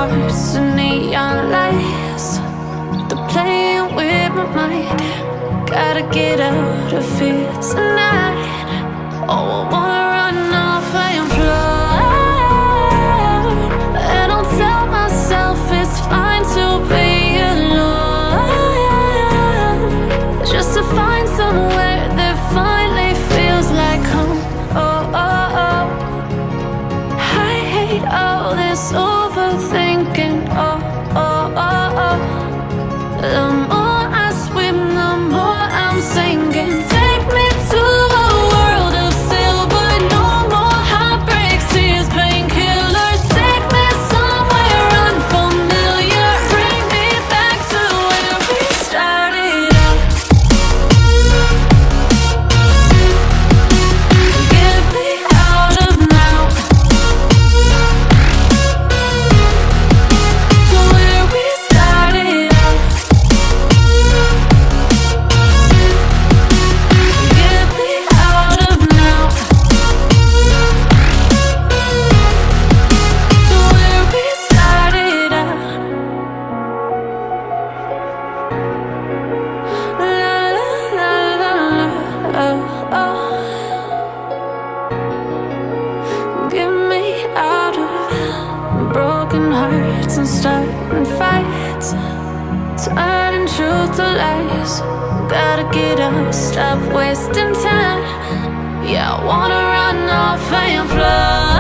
hearts and neon lights. They're playing with my mind. Gotta get out of here tonight. Oh, I wanna run off and fly. And I'll tell myself it's fine to be alone, just to find somewhere that finally feels like home. Oh, oh, oh. I hate all this overthinking. Oh, oh, oh, oh. The more I swim, the more I'm sinking. Take me to a world of silver. No more heartbreaks, tears, painkillers. Take me somewhere unfamiliar. Bring me back to where we started out. Get me out of now, to where we started out. Get me out of now, to where we started out. La la la la la, oh, oh. Get me out of broken hearts and starting fights, turning truth to lies. Gotta get up, stop wasting time. Yeah, I wanna run off and fly.